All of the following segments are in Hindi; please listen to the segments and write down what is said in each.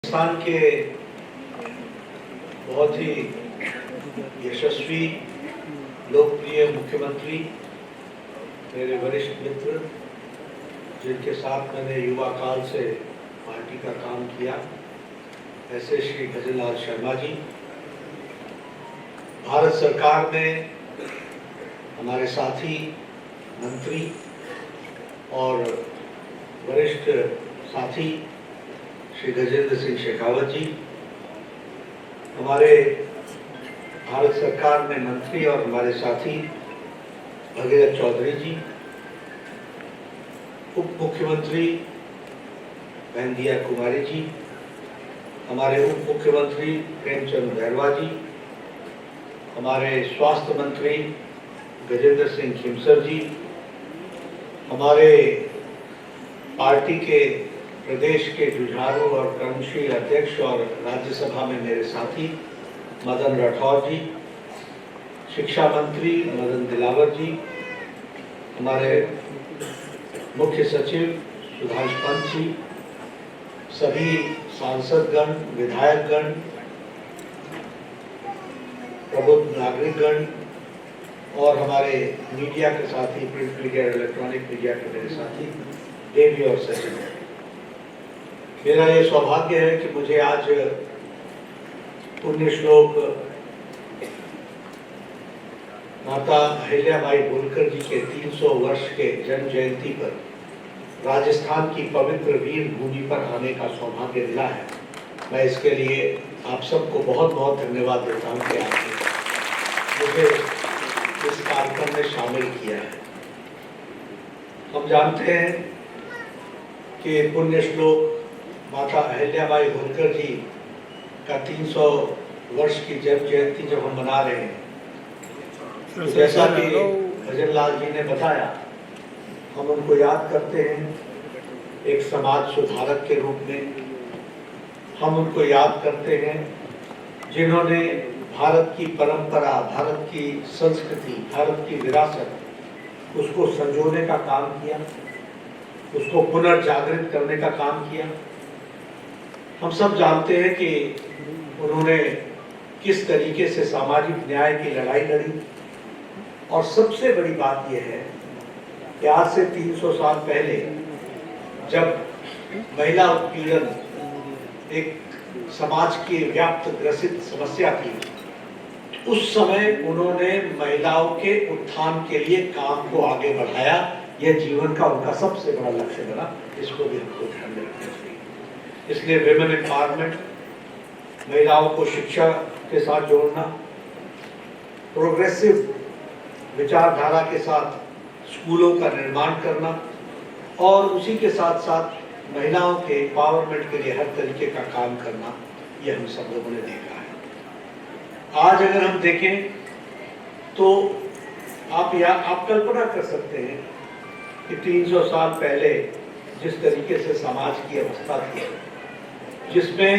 राजस्थान के बहुत ही यशस्वी लोकप्रिय मुख्यमंत्री, मेरे वरिष्ठ मित्र, जिनके साथ मैंने युवा काल से पार्टी का काम किया, ऐसे श्री भजन लाल शर्मा जी भारत सरकार में हमारे साथी मंत्री और वरिष्ठ साथी श्री गजेंद्र सिंह शेखावत जी, हमारे भारत सरकार में मंत्री और हमारे साथी भगीरथ चौधरी जी, उप मुख्यमंत्री बहनदिया कुमारी जी, हमारे उप मुख्यमंत्री प्रेमचंद बैरवा जी, हमारे स्वास्थ्य मंत्री गजेंद्र सिंह खिमसर जी, हमारे पार्टी के प्रदेश के जुझारू और कर्मशील अध्यक्ष और राज्यसभा में मेरे साथी मदन राठौर जी, शिक्षा मंत्री मदन दिलावर जी, हमारे मुख्य सचिव सुधांश पंत जी, सभी सांसदगण, विधायकगण, प्रबुद्ध नागरिकगण और हमारे मीडिया के साथी, प्रिंट मीडिया, इलेक्ट्रॉनिक मीडिया के मेरे साथी देवी और सचिव, मेरा ये सौभाग्य है कि मुझे आज पुण्य श्लोक माता अहिल्याबाई होलकर जी के 300 वर्ष के जन्म जयंती पर राजस्थान की पवित्र वीर भूमि पर आने का सौभाग्य मिला है। मैं इसके लिए आप सबको बहुत बहुत धन्यवाद देता हूँ कि आपने मुझे इस कार्यक्रम में शामिल किया है। हम जानते हैं कि पुण्य श्लोक माता अहिल्याबाई होलकर जी का 300 वर्ष की जन्म जयंती जब हम मना रहे हैं, तो जैसा कि भजन लाल जी ने बताया, हम उनको याद करते हैं एक समाज सुधारक के रूप में। हम उनको याद करते हैं जिन्होंने भारत की परंपरा, भारत की संस्कृति, भारत की विरासत, उसको संजोने का काम किया, उसको पुनर्जागृत करने का काम किया। हम सब जानते हैं कि उन्होंने किस तरीके से सामाजिक न्याय की लड़ाई लड़ी, और सबसे बड़ी बात यह है कि आज से 300 साल पहले जब महिला उत्पीड़न एक समाज की व्याप्त ग्रसित समस्या थी, उस समय उन्होंने महिलाओं के उत्थान के लिए काम को आगे बढ़ाया। यह जीवन का उनका सबसे बड़ा लक्ष्य बना, इसको भी हमको ध्यान में रखना चाहिए। इसलिए विमेन एम्पावरमेंट, महिलाओं को शिक्षा के साथ जोड़ना, प्रोग्रेसिव विचारधारा के साथ स्कूलों का निर्माण करना, और उसी के साथ साथ महिलाओं के एम्पावरमेंट के लिए हर तरीके का काम करना, यह हम सब लोगों ने देखा है। आज अगर हम देखें तो आप कल्पना कर सकते हैं कि 300 साल पहले जिस तरीके से समाज की अवस्था थी, जिसमें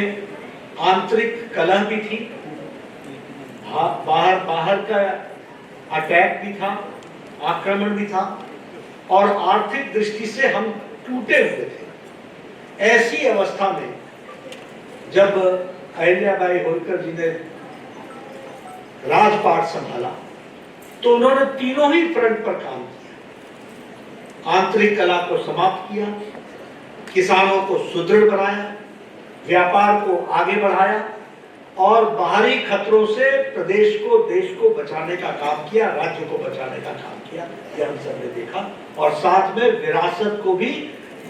आंतरिक कलह भी थी, बाहर का अटैक भी था, आक्रमण भी था, और आर्थिक दृष्टि से हम टूटे हुए थे। ऐसी अवस्था में जब अहिल्याबाई होलकर जी ने राजपाट संभाला, तो उन्होंने तीनों ही फ्रंट पर काम किया। आंतरिक कलह को समाप्त किया, किसानों को सुदृढ़ बनाया, व्यापार को आगे बढ़ाया, और बाहरी खतरों से प्रदेश को, देश को बचाने का काम किया, राज्य को बचाने का काम किया। यह हम सब ने देखा, और साथ में विरासत को भी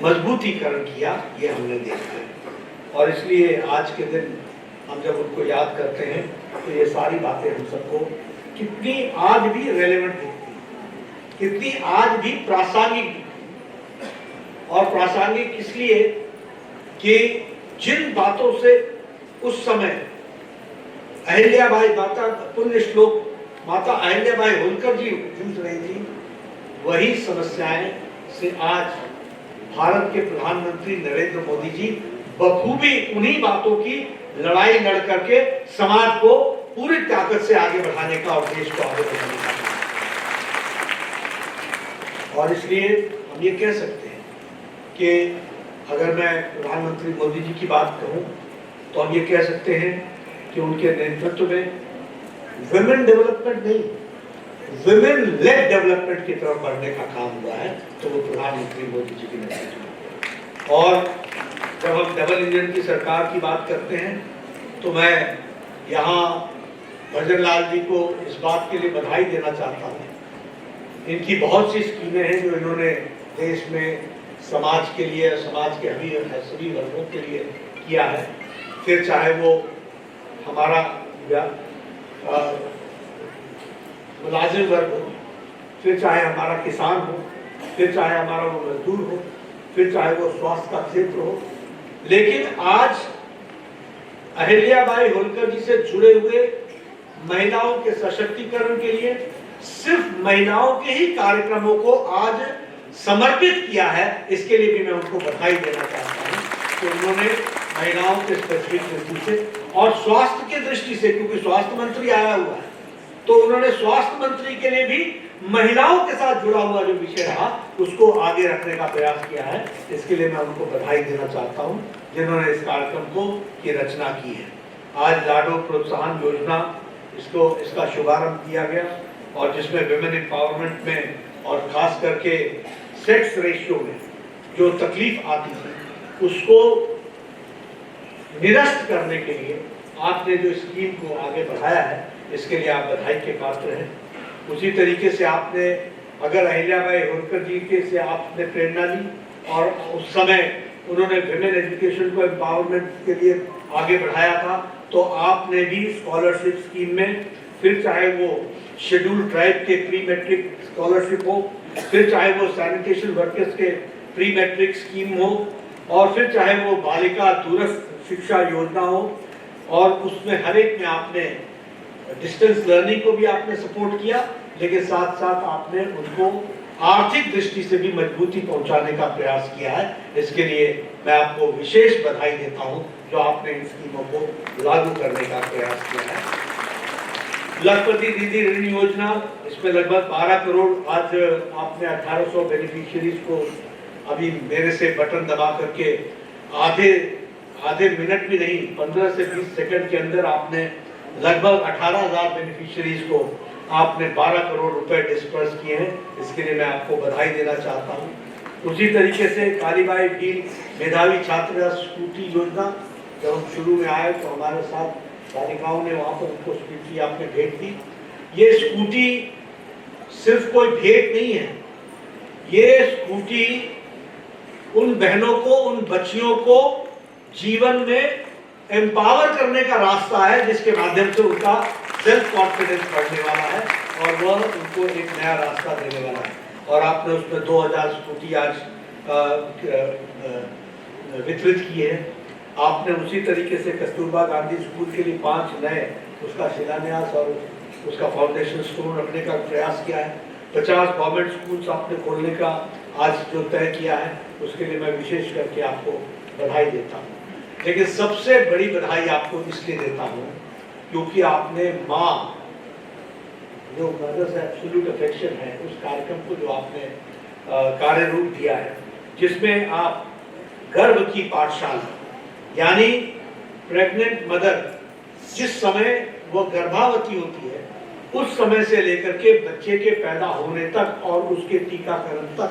मजबूतीकरण किया, यह हमने देखा है। और इसलिए आज के दिन हम जब उनको याद करते हैं, तो ये सारी बातें हम सबको कितनी आज भी रेलेवेंट दिखती, कितनी आज भी प्रासंगिक। और प्रासंगिक इसलिए कि जिन बातों से उस समय अहिल्याबाई, माता पुण्य श्लोक माता अहिल्याबाई होलकर जी जूझ रही थी, वही समस्याएं से आज भारत के प्रधानमंत्री नरेंद्र मोदी जी बखूबी उन्हीं बातों की लड़ाई लड़ करके समाज को पूरी ताकत से आगे बढ़ाने का और देश को आगे बढ़ाने का। और इसलिए हम ये कह सकते हैं कि अगर मैं प्रधानमंत्री मोदी जी की बात कहूं तो हम ये कह सकते हैं कि उनके नेतृत्व में विमेन डेवलपमेंट नहीं, विमेन लेड डेवलपमेंट की तरफ बढ़ने का काम हुआ है, तो वो प्रधानमंत्री मोदी जी की नेतृत्व। और जब हम डबल इंजन की सरकार की बात करते हैं तो मैं यहाँ भजन लाल जी को इस बात के लिए बधाई देना चाहता हूँ। इनकी बहुत सी स्कीमें हैं जो इन्होंने देश में समाज के लिए, समाज के सभी वर्गों के लिए किया है। फिर चाहे वो हमारा मुलाजिम वर्ग हो, फिर चाहे हमारा किसान हो, फिर चाहे हमारा वो मजदूर हो, फिर चाहे वो स्वास्थ्य का क्षेत्र हो। लेकिन आज अहिल्याबाई होलकर जी से जुड़े हुए महिलाओं के सशक्तिकरण के लिए सिर्फ महिलाओं के ही कार्यक्रमों को आज समर्पित किया है। इसके लिए भी मैं उनको बधाई देना चाहता हूँ कि उन्होंने महिलाओं के स्पेसिफिक दृष्टि से और स्वास्थ्य की दृष्टि से, क्योंकि स्वास्थ्य मंत्री आया हुआ है, तो उन्होंने स्वास्थ्य मंत्री के लिए भी महिलाओं के साथ जुड़ा हुआ जो विषय रहा उसको आगे रखने का प्रयास किया है। इसके लिए मैं उनको बधाई देना चाहता हूं जिन्होंने इस कार्यक्रम को की रचना की है। आज लाडो प्रोत्साहन योजना इसका शुभारंभ किया गया और जिसमें विमेन एम्पावरमेंट में और खास करके सेक्स रेशियो में जो तकलीफ आती थी उसको निरस्त करने के लिए आपने जो स्कीम को आगे बढ़ाया है, इसके लिए आप बधाई के पात्र हैं। उसी तरीके से आपने अगर अहिल्याबाई होलकर जी के से आपने प्रेरणा ली और उस समय उन्होंने विमेन एजुकेशन को एम्पावरमेंट के लिए आगे बढ़ाया था, तो आपने भी स्कॉलरशिप स्कीम में, फिर चाहे वो शेड्यूल ट्राइब के प्री मैट्रिक स्कॉलरशिप हो, फिर चाहे वो सैनिटेशन वर्कर्स के प्री मैट्रिक स्कीम हो, और फिर चाहे वो बालिका दूरस्थ शिक्षा योजना हो, और उसमें हर एक में आपने डिस्टेंस लर्निंग को भी आपने सपोर्ट किया, लेकिन साथ साथ आपने उनको आर्थिक दृष्टि से भी मजबूती पहुंचाने का प्रयास किया है। इसके लिए मैं आपको विशेष बधाई देता हूं जो आपने इन स्कीमों को लागू करने का प्रयास किया है। लखपति दीदी ऋण योजना, इसमें लगभग 12 करोड़, आज आपने 1800 बेनिफिशियरीज को अभी मेरे से बटन दबा करके आधे मिनट भी नहीं, 15 से 20 सेकंड के अंदर आपने लगभग 18,000 बेनिफिशियरीज को आपने 12 करोड़ रुपए डिस्पर्स किए हैं। इसके लिए मैं आपको बधाई देना चाहता हूं। उसी तरीके से कालीबाई भील मेधावी छात्र स्कूटी योजना, जब हम शुरू में आए तो हमारे साथ बालिकाओं ने वहां पर उनको स्कूटी आपने भेंट दी। ये स्कूटी सिर्फ कोई भेंट नहीं है, ये स्कूटी उन बहनों को, उन बच्चियों को जीवन में एम्पावर करने का रास्ता है, जिसके माध्यम से उनका सेल्फ कॉन्फिडेंस बढ़ने वाला है और वह उनको एक नया रास्ता देने वाला है। और आपने उसमें 2000 स्कूटी आज वितरित की है। आपने उसी तरीके से कस्तूरबा गांधी स्कूल के लिए 5 नए, उसका शिलान्यास और उसका फाउंडेशन स्टोन रखने का प्रयास किया है। 50 गवर्नमेंट स्कूल्स आपने खोलने का आज जो तय किया है, उसके लिए मैं विशेष करके आपको बधाई देता हूँ। लेकिन सबसे बड़ी बधाई आपको इसलिए देता हूँ क्योंकि आपने माँ, जो मदर्स एब्सोल्यूट अफेक्शन है, उस कार्यक्रम को जो आपने कार्य रूप दिया है, जिसमें आप गर्भ की पाठशाला, यानी प्रेग्नेंट मदर जिस समय वो गर्भावती होती है उस समय से लेकर के बच्चे के पैदा होने तक और उसके टीकाकरण तक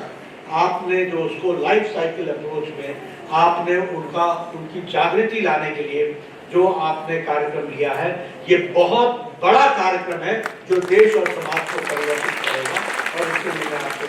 आपने जो उसको लाइफ साइकिल अप्रोच में आपने उनकी जागृति लाने के लिए जो आपने कार्यक्रम लिया है, ये बहुत बड़ा कार्यक्रम है जो देश और समाज को परिवर्तित करेगा और इसके लिए मैं आपको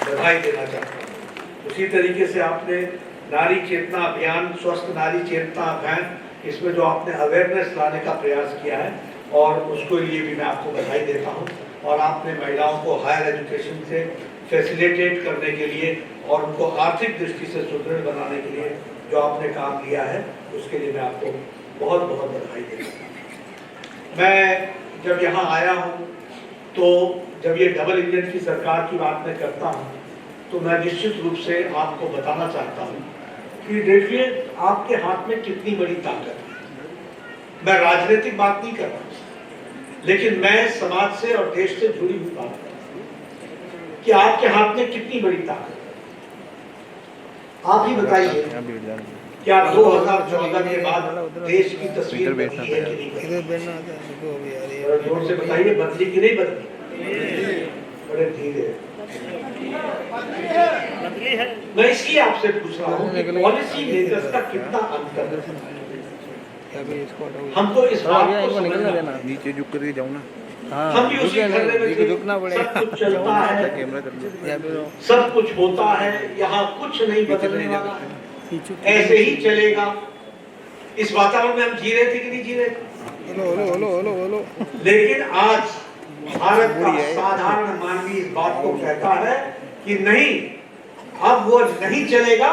बधाई देना चाहता हूँ। उसी तरीके से आपने नारी चेतना अभियान, स्वस्थ नारी चेतना अभियान, इसमें जो आपने अवेयरनेस लाने का प्रयास किया है और उसके लिए भी मैं आपको बधाई देता हूँ। और आपने महिलाओं को हायर एजुकेशन से फैसिलिटेट करने के लिए और उनको आर्थिक दृष्टि से सुदृढ़ बनाने के लिए जो आपने काम लिया है, उसके लिए मैं आपको बहुत बहुत बधाई देता हूँ। मैं जब यहाँ आया हूँ तो जब ये डबल इंजन की सरकार की बात मैं करता हूँ तो मैं निश्चित रूप से आपको बताना चाहता हूँ कि देखिए आपके हाथ में कितनी बड़ी ताकत है। मैं राजनीतिक बात नहीं कर रहा, लेकिन मैं समाज से और देश से जुड़ी हुई बात कर रहा हूँ कि आपके हाथ में कितनी बड़ी ताकत है। आप ही बताइए क्या 2014 के बाद देश की तस्वीर बदली है कि नहीं बदली? जरा जोर से बताइए, बदली कि नहीं बदली? बड़े धीरे। मैं इसलिए आपसे पूछ रहा हूँ कि पॉलिसी मेकर्स का कितना अंतर है। हमको इस बात को समझना है। नीचे झुक कर जाऊँ ना, हम भी उसी खतरे में थे। सब कुछ चलता है, सब कुछ होता है, यहाँ कुछ नहीं बदलने वाला है, ऐसे ही चलेगा। इस वातावरण में हम जी रहे थे कि नहीं जी रहे थे? लेकिन आज भारत का साधारण मानवी इस बात को कहता है कि नहीं, अब वो नहीं चलेगा,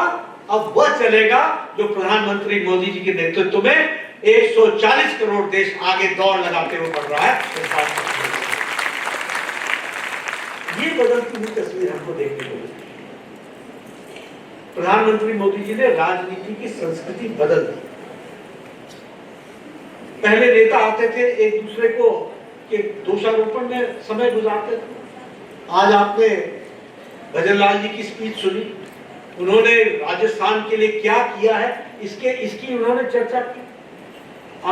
अब वह चलेगा जो प्रधानमंत्री मोदी जी के नेतृत्व में 140 करोड़ देश आगे दौड़ लगाते हुए बढ़ रहा है। ये बदलती हुई तस्वीर हमको देखने को मिलती है। प्रधानमंत्री मोदी जी ने राजनीति की संस्कृति बदल दी। पहले नेता आते थे, एक दूसरे को के दोषारोपण में समय गुजारते थे। आज आपने भजनलाल जी की स्पीच सुनी, उन्होंने राजस्थान के लिए क्या किया है इसकी उन्होंने चर्चा की।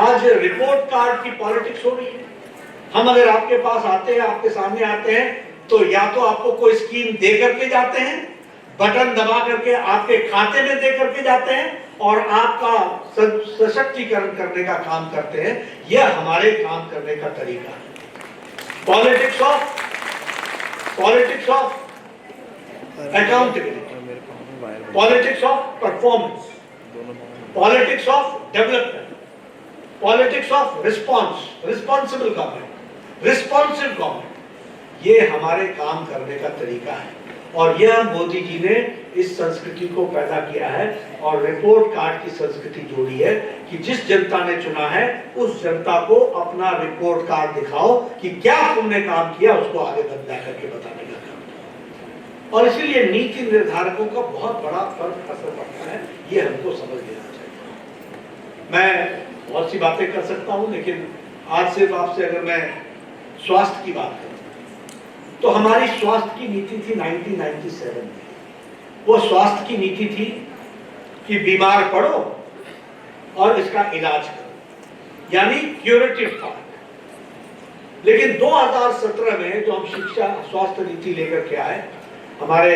आज रिपोर्ट कार्ड की पॉलिटिक्स हो रही है। हम अगर आपके पास आते हैं, आपके सामने आते हैं, तो या तो आपको कोई स्कीम दे करके जाते हैं, बटन दबा करके आपके खाते में दे करके जाते हैं और आपका सशक्तिकरण करने का काम करते हैं। यह हमारे काम करने का तरीका है। Politics of accountability, politics of performance, politics of development, politics of responsible government, responsive government, ये हमारे काम करने का तरीका है। और यह मोदी जी ने इस संस्कृति को पैदा किया है और रिपोर्ट कार्ड की संस्कृति जोड़ी है कि जिस जनता ने चुना है उस जनता को अपना रिपोर्ट कार्ड दिखाओ कि क्या तुमने काम किया, उसको आगे बदला करके बताने का काम। और इसीलिए नीति निर्धारकों का बहुत बड़ा फर्क असर पड़ता है, ये हमको समझ लेना चाहिए। मैं बहुत सी बातें कर सकता हूं, लेकिन आज सिर्फ आपसे अगर मैं स्वास्थ्य की बात करूं तो हमारी स्वास्थ्य की नीति थी 1997 में। वो स्वास्थ्य की नीति थी कि बीमार पड़ो और इसका इलाज करो, यानी क्यूरेटिव पार्ट। लेकिन 2017 में जो हम शिक्षा स्वास्थ्य नीति लेकर के आए, हमारे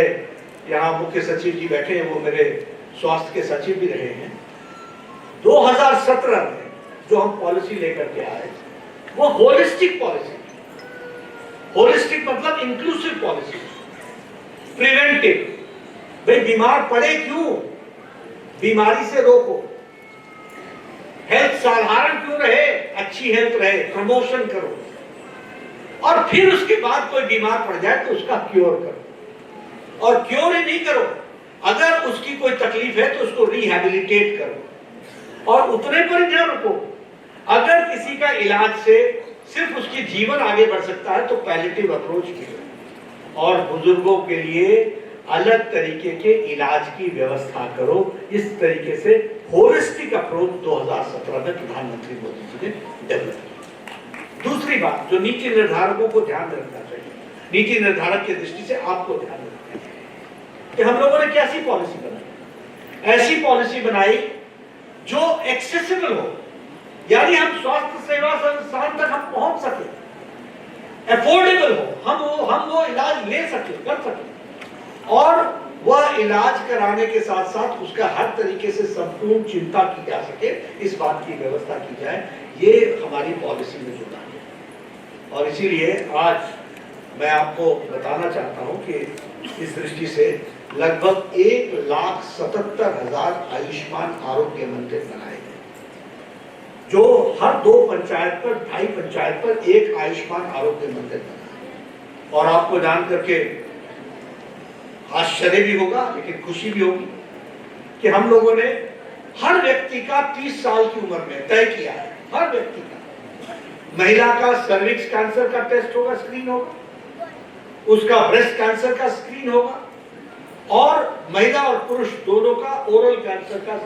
यहाँ मुख्य सचिव जी बैठे हैं, वो मेरे स्वास्थ्य के सचिव भी रहे हैं। 2017 में जो हम पॉलिसी लेकर के आए वो होलिस्टिक पॉलिसी। होलिस्टिक मतलब इंक्लूसिव पॉलिसी, प्रिवेंटिव। भाई बीमार पड़े क्यों, बीमारी से रोको, हेल्थ साधारण क्यों रहे, अच्छी हेल्थ रहे, प्रमोशन करो, और फिर उसके बाद कोई बीमार पड़ जाए तो उसका क्योर करो। और क्योर ही नहीं करो, अगर उसकी कोई तकलीफ है तो उसको रिहैबिलिटेट करो, और उतने पर ही न रुको। अगर किसी का इलाज से सिर्फ उसकी जीवन आगे बढ़ सकता है तो पैलेटिव अप्रोच की, और बुजुर्गों के लिए अलग तरीके के इलाज की व्यवस्था करो। इस तरीके से होलिस्टिक अप्रोच 2017 में प्रधानमंत्री मोदी जी ने डेवलप किया। दूसरी बात जो नीति निर्धारकों को ध्यान रखना चाहिए, नीति निर्धारक की दृष्टि से आपको ध्यान रखना चाहिए कि हम लोगों ने कैसी पॉलिसी बनाई। ऐसी पॉलिसी बनाई जो एक्सेसिबल हो, यानी हम स्वास्थ्य सेवा संस्थान तक हम पहुंच सके, अफोर्डेबल हो, हम वो इलाज ले सके, कर सके, और वह इलाज कराने के साथ साथ उसका हर तरीके से संपूर्ण चिंता की जा सके, इस बात की व्यवस्था की जाए। ये हमारी पॉलिसी में जुड़ा है। और इसीलिए आज मैं आपको बताना चाहता हूं कि इस दृष्टि से लगभग 1,77,000 आयुष्मान आरोग्य मंदिर बनाए गए, जो हर 2 पंचायत पर 2.5 पंचायत पर एक आयुष्मान आरोग्य मंदिर बना। और आपको जान करके आश्चर्य भी होगा लेकिन खुशी भी होगी कि हम लोगों ने हर व्यक्ति का 30 साल की उम्र में तय किया है, हर व्यक्ति का। महिला का सर्विक्स कैंसर का टेस्ट होगा, स्क्रीन होगा, उसका ब्रेस्ट कैंसर का स्क्रीन होगा, और महिला और पुरुष दोनों का ओरल कैंसर का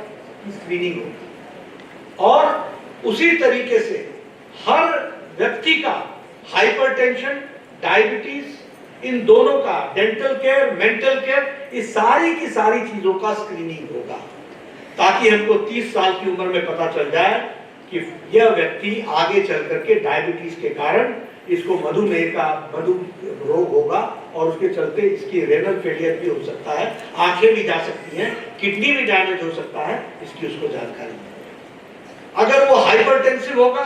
स्क्रीनिंग होगी। और उसी तरीके से हर व्यक्ति का हाइपरटेंशन, डायबिटीज, इन दोनों का, डेंटल केयर, मेंटल केयर, इस सारी की सारी चीजों का स्क्रीनिंग होगा। ताकि हमको 30 साल की उम्र में पता चल जाए कि यह व्यक्ति आगे चल करके डायबिटीज के कारण इसको मधु रोग होगा और उसके चलते इसकी रेनल फेलियर भी हो सकता है, आंखें भी जा सकती हैं, किडनी भी डैमेज हो सकता है, इसकी उसको जानकारी है। अगर वो हाइपरटेंसिव होगा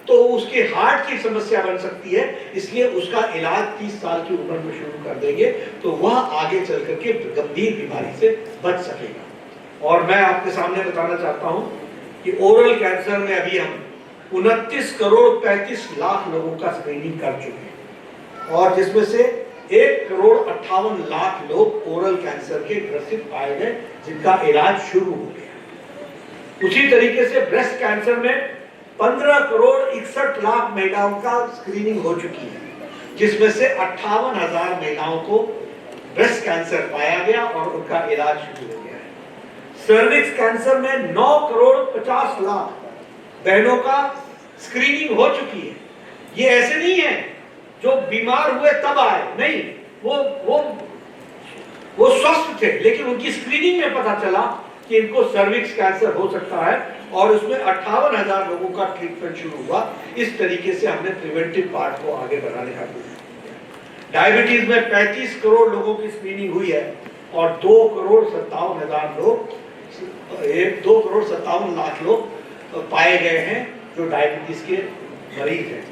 तो उसके हार्ट की समस्या बन सकती है, इसलिए उसका इलाज 30 साल की उम्र में शुरू कर देंगे तो वह आगे चल करके गंभीर बीमारी से बच सकेगा। और मैं आपके सामने बताना चाहता हूं कि ओरल कैंसर में अभी हम 29 करोड़ 35 लाख लोगों का स्क्रीनिंग कर चुके हैं और जिसमें से 1 करोड़ 58 लाख लोग ओरल कैंसर के ग्रसित पाए गए जिनका इलाज शुरू हो गया। उसी तरीके से ब्रेस्ट कैंसर में 15 करोड़ 61 लाख महिलाओं का स्क्रीनिंग हो चुकी है जिसमें से 58,000 महिलाओं को ब्रेस्ट कैंसर पाया गया और उनका इलाज शुरू हो गया है। सर्विक्स कैंसर में 9 करोड़ 50 लाख बहनों का स्क्रीनिंग हो चुकी है। ये ऐसे नहीं है जो बीमार हुए तब आए, नहीं, वो स्वस्थ थे लेकिन उनकी स्क्रीनिंग में पता चला कि इनको सर्विक्स कैंसर हो सकता है और उसमें 58,000 लोगों का ट्रीटमेंट शुरू हुआ। इस तरीके से हमने प्रिवेंटिव पार्ट को आगे बढ़ाने का कोशिश किया। डायबिटीज में 35 करोड़ लोगों की स्क्रीनिंग हुई है और 2 करोड़ 57 लाख लोग पाए गए हैं जो डायबिटीज के मरीज हैं।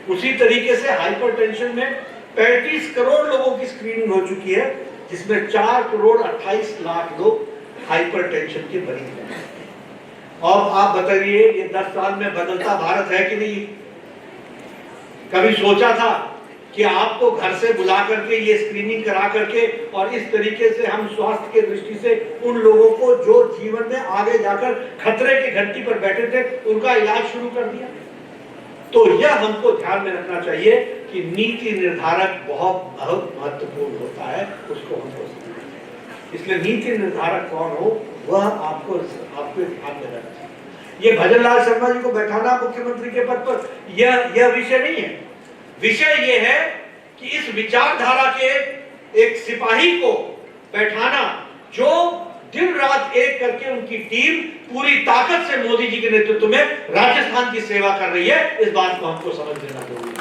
उसी तरीके से हाइपरटेंशन में 35 करोड़ लोगों की स्क्रीनिंग हो चुकी है जिसमें 4 करोड़ 28 लाख लोग हाइपरटेंशन के मरीज हैं। और आप बताइए ये 10 साल में बदलता भारत है कि नहीं? कभी सोचा था कि आपको घर से बुला करके ये स्क्रीनिंग करा करके और इस तरीके से हम स्वास्थ्य के दृष्टि से उन लोगों को जो जीवन में आगे जाकर खतरे की घंटी पर बैठे थे उनका इलाज शुरू कर दिया? तो यह हमको ध्यान में रखना चाहिए कि नीति निर्धारक बहुत महत्वपूर्ण होता है, उसको हमको समझना चाहिए। इसलिए नीति निर्धारक कौन हो वह आपको ध्यान में रखना चाहिए। ये भजन लाल शर्मा जी को बैठाना मुख्यमंत्री के पद पर यह विषय नहीं है। विषय यह है कि इस विचारधारा के एक सिपाही को बैठाना जो दिन रात एक करके उनकी टीम पूरी ताकत से मोदी जी के नेतृत्व में राजस्थान की सेवा कर रही है, इस बात को हमको समझ लेना जरूरी है।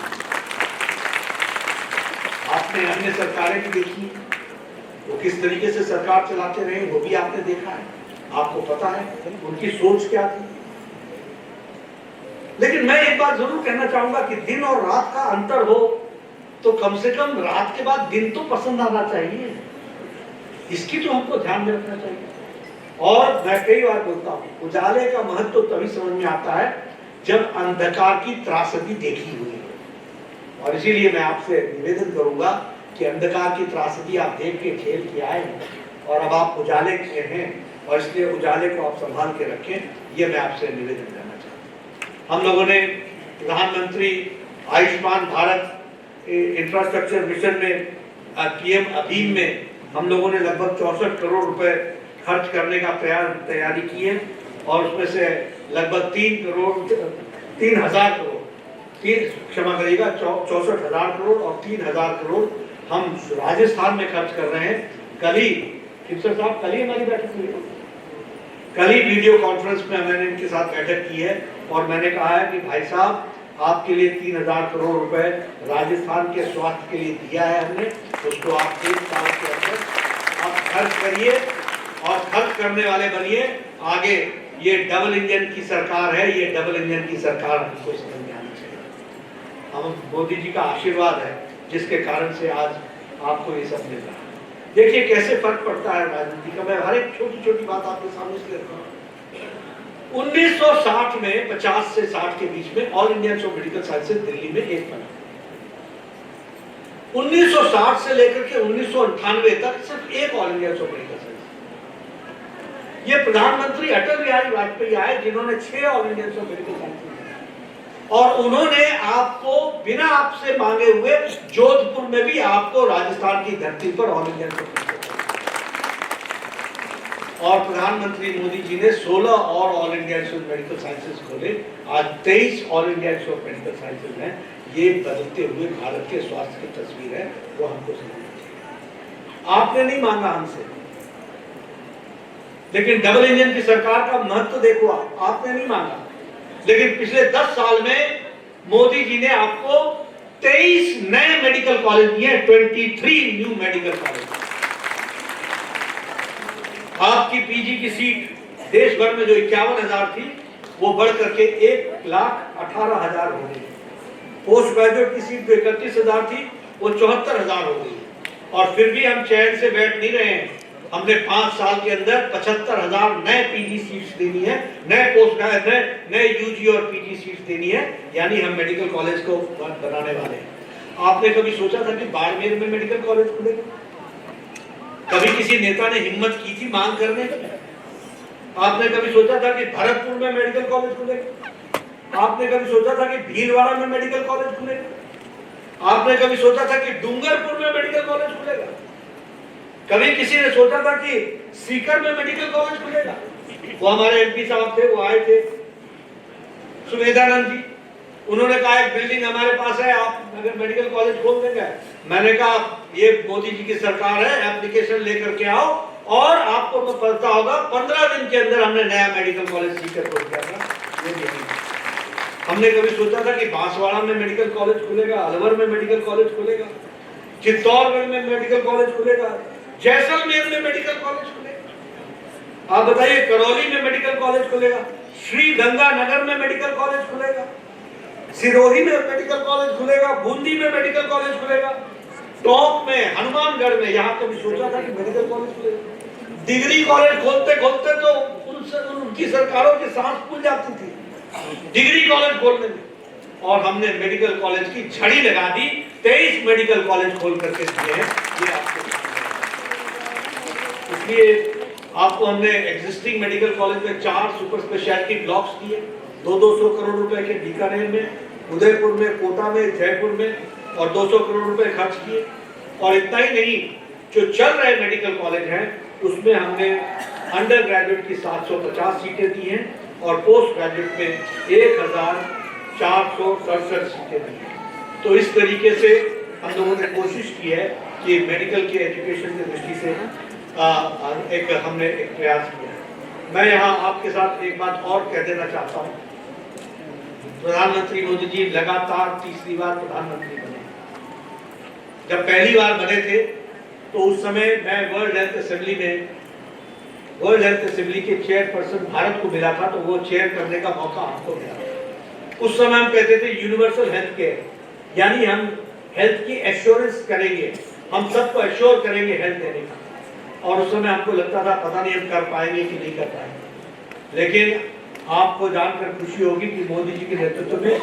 आपने अन्य सरकारें भी देखी, वो किस तरीके से सरकार चलाते रहे वो भी आपने देखा है, आपको पता है उनकी सोच क्या थी। लेकिन मैं एक बात जरूर कहना चाहूंगा कि दिन और रात का अंतर हो तो कम से कम रात के बाद दिन तो पसंद आना चाहिए, इसकी तो हमको ध्यान में रखना चाहिए। और मैं कई बार बोलता हूं, उजाले का महत्व तभी समझ में आता है जब अंधकार की त्रासदी देखी हुई है। और इसीलिए मैं आपसे निवेदन करूंगा कि अंधकार की त्रासदी आप देख के खेल के आए हैं और अब आप उजाले के हैं और इसलिए उजाले को आप संभाल के रखें, ये मैं आपसे निवेदन करना चाहता हूं। हम लोगों ने प्रधानमंत्री आयुष्मान भारत इंफ्रास्ट्रक्चर मिशन में पीएम अभीम में हम लोगों ने लगभग 64 करोड़ रुपए खर्च करने का तैयारी की है और उसमें से लगभग 3,000 करोड़, क्षमा करिएगा 64,000 करोड़ और 3,000 करोड़ हम राजस्थान में खर्च कर रहे हैं। कल ही खिमसर साहब, कल ही हमारी बैठक हुई, कल ही वीडियो कॉन्फ्रेंस में मैंने इनके साथ बैठक की है और मैंने कहा है कि भाई साहब आपके लिए 3,000 करोड़ रुपए राजस्थान के स्वास्थ्य के लिए दिया है हमने, उसको आप 1 साल के अंदर आप खर्च करिए और खर्च करने वाले बनिए। आगे ये डबल इंजन की सरकार है, ये डबल इंजन की सरकार हमको समझ में आनी चाहिए। हम मोदी जी का आशीर्वाद है जिसके कारण से आज आपको ये सब मिल रहा है। देखिए कैसे फर्क पड़ता है राजनीति का। मैं हर एक छोटी छोटी बात आपके सामने से रखता हूँ। 1960 में 50 से 60 के बीच में all India of medical sciences Delhi में एक बना। 1960 से लेकर के 1998 तक सिर्फ एक all India of medical sciences. ये प्रधानमंत्री अटल बिहारी वाजपेयी आए जिन्होंने 6 all India of medical sciences और उन्होंने आपको बिना आपसे मांगे हुए जोधपुर में भी आपको राजस्थान की धरती पर ऑल इंडिया और प्रधानमंत्री मोदी जी ने 16 और all India institute of medical sciences खोले। आज 23 all India institute of medical sciences हैं। ये बदलते हुए भारत के स्वास्थ्य की तस्वीर है, वो हमको समझना चाहिए। आपने नहीं मांगा हमसे, लेकिन डबल इंजन की सरकार का महत्व देखो, आपने नहीं मांगा, लेकिन पिछले 10 साल में मोदी जी ने आपको 23 नए मेडिकल कॉलेज दिए, 23 न्यू मेडिकल कॉलेज। आपकी पीजी की सीट देश भर में जो 51,000 थी वो बढ़ करके 1,18,000 हो गई। पोस्ट ग्रेजुएट की सीट जो 31,000 थी वो 74,000 हो गई। और फिर भी हम चैन से बैठ नहीं रहे हैं। हमने 5 साल के अंदर 75,000 नए पीजी सीट्स देनी है, नए यूजी और पीजी सीट्स देनी है, यानी हम मेडिकल कॉलेज को बनाने वाले हैं। आपने कभी सोचा था कि बाड़मेर में मेडिकल कॉलेज खुलेगा? कभी किसी नेता ने हिम्मत की थी मांग करने की? आपने कभी सोचा था कि भरतपुर में मेडिकल कॉलेज खुलेगा? आपने कभी सोचा था कि भीलवाड़ा में मेडिकल कॉलेज खुलेगा? आपने कभी सोचा था कि डूंगरपुर में मेडिकल कॉलेज खुलेगा? कभी किसी ने सोचा था कि सीकर में मेडिकल कॉलेज खुलेगा? वो हमारे एमपी साहब थे, वो आए थे सुमेधानंद जी, उन्होंने कहा एक बिल्डिंग हमारे पास है, आप अगर मेडिकल कॉलेज खोल देंगे। मैंने कहा ये मोदी जी की सरकार है, एप्लीकेशन लेकर के आओ और आपको तो पता होगा 15 दिन के अंदर हमने नया मेडिकल कॉलेज सीकर खोल दिया था। हमने कभी सोचा था कि बांसवाड़ा में मेडिकल कॉलेज खुलेगा, अलवर में मेडिकल कॉलेज खुलेगा, चित्तौड़गढ़ में मेडिकल कॉलेज खुलेगा, जैसलमेर में मेडिकल कॉलेज खुलेगा? आप बताइए, करौली में मेडिकल कॉलेज खुलेगा, श्री गंगानगर में मेडिकल कॉलेज खुलेगा, सिरोही में मेडिकल कॉलेज खुलेगा, बूंदी में मेडिकल कॉलेज खुलेगा, टोंक में, हनुमानगढ़ में, यहाँ कभी सोचा था कि मेडिकल कॉलेज खुलेगा? डिग्री कॉलेज खोलते खोलते तो उनकी सरकारों की सांस फूल जाती थी डिग्री कॉलेज खोलने में, और हमने मेडिकल कॉलेज की झड़ी लगा दी, 23 मेडिकल कॉलेज खोल करके दिए हैं। ये आपको इसलिए आपको हमने एग्जिस्टिंग मेडिकल कॉलेज में 4 सुपर स्पेशलिटी ब्लॉक्स दिए, 200 करोड़ रुपए के बीकानेर में, उदयपुर में, कोटा में, जयपुर में, और 200 करोड़ रुपए खर्च किए। और इतना ही नहीं, जो चल रहे मेडिकल कॉलेज हैं उसमें हमने अंडर ग्रेजुएट की 750 सीटें दी हैं और पोस्ट ग्रेजुएट में 1,467 सीटें दी हैं। तो इस तरीके से हम लोगों ने कोशिश की है कि मेडिकल के एजुकेशन की दृष्टि से हमने एक प्रयास किया है। मैं यहाँ आपके साथ एक बात और कह देना चाहता हूँ। प्रधानमंत्री मोदी जी लगातार तीसरी बार प्रधानमंत्री बने। जब पहली बार बने थे तो उस समय मैं वर्ल्ड हेल्थ असेंबली के चेयरपर्सन भारत को मिला था, तो वो चेयर करने का मौका हमको मिला। उस समय हम कहते थे यूनिवर्सल हेल्थ केयर, यानी हम हेल्थ की एश्योरेंस करेंगे, हम सबको एश्योर करेंगे हेल्थ देने का। और उस समय हमको लगता था पता नहीं हम कर पाएंगे कि नहीं कर पाएंगे, लेकिन आपको जानकर खुशी होगी कि मोदी जी के नेतृत्व में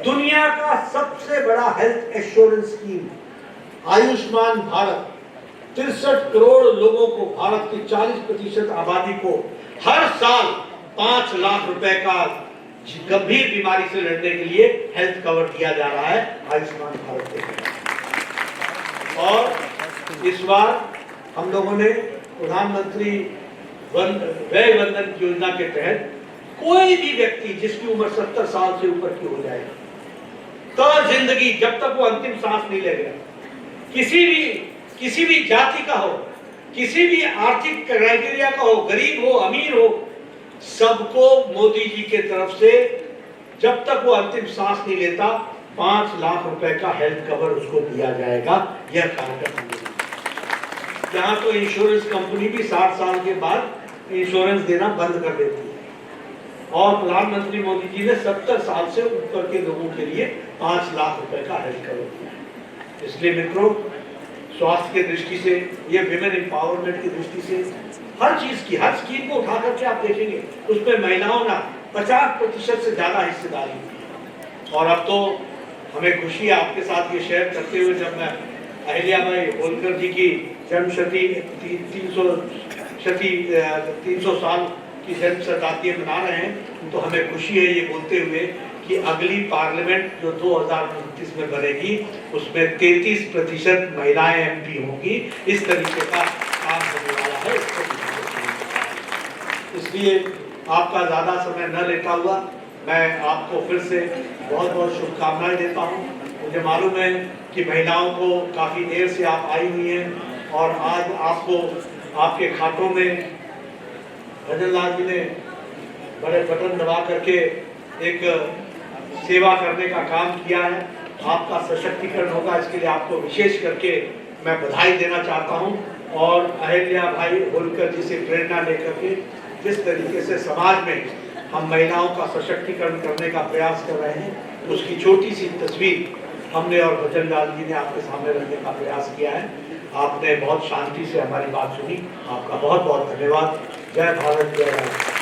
दुनिया का सबसे बड़ा health assurance scheme Ayushman Bharat 63 crore लोगों को, भारत की 40% आबादी को हर साल 5 लाख रुपए का गंभीर बीमारी से लड़ने के लिए हेल्थ कवर दिया जा रहा है आयुष्मान भारत के तहत। और इस बार हम लोगों ने प्रधानमंत्री वय वंदन योजना के तहत कोई भी व्यक्ति जिसकी उम्र 70 साल से ऊपर की हो जाए तो जिंदगी जब तक वो अंतिम सांस नहीं लेगा, किसी भी जाति का हो, किसी भी आर्थिक क्राइटेरिया का हो, गरीब हो, अमीर हो, सबको मोदी जी के तरफ से जब तक वो अंतिम सांस नहीं लेता 5 लाख रुपए का हेल्थ कवर उसको दिया जाएगा। यह कार्यक्रम यहाँ तो इंश्योरेंस कंपनी भी 60 साल के बाद इंश्योरेंस देना बंद कर देती है, और प्रधानमंत्री मोदी जी ने 70 साल से ऊपर के लोगों के लिए 5 लाख रुपए का हेल्थ कवर दिया है। इसलिए मित्रों, स्वास्थ्य की दृष्टि से, ये विमेन एम्पावरमेंट की दृष्टि से, हर चीज की, हर स्कीम को उठा करके आप देखेंगे उसमें महिलाओं ने 50% से ज्यादा हिस्सेदारी की। और अब तो हमें खुशी है आपके साथ ये शेयर करते हुए, जब मैं अहिल्याबाई होलकर जी की जन्म शती 300 साल की जन्म शताब्दी मना रहे हैं, तो हमें खुशी है ये बोलते हुए कि अगली पार्लियामेंट जो 2029 में बनेगी उसमें 33% महिलाएं एमपी होंगी। इस तरीके का काम होने वाला है। इसलिए आपका ज्यादा समय न लेता हुआ मैं आपको फिर से बहुत बहुत शुभकामनाएं देता हूं। मुझे मालूम है कि महिलाओं को काफी देर से आप आई हुई हैं और आज आपको आपके खातों में भजन लाल जी ने बड़े बटन दबा करके एक सेवा करने का काम किया है। आपका सशक्तिकरण होगा, इसके लिए आपको विशेष करके मैं बधाई देना चाहता हूं। और अहिल्या भाई होलकर जी से प्रेरणा लेकर के जिस तरीके से समाज में हम महिलाओं का सशक्तिकरण करने का प्रयास कर रहे हैं, उसकी छोटी सी तस्वीर हमने और भजन लाल जी ने आपके सामने रखने का प्रयास किया है। आपने बहुत शांति से हमारी बात सुनी, आपका बहुत बहुत धन्यवाद। जय भारत, जय भारत।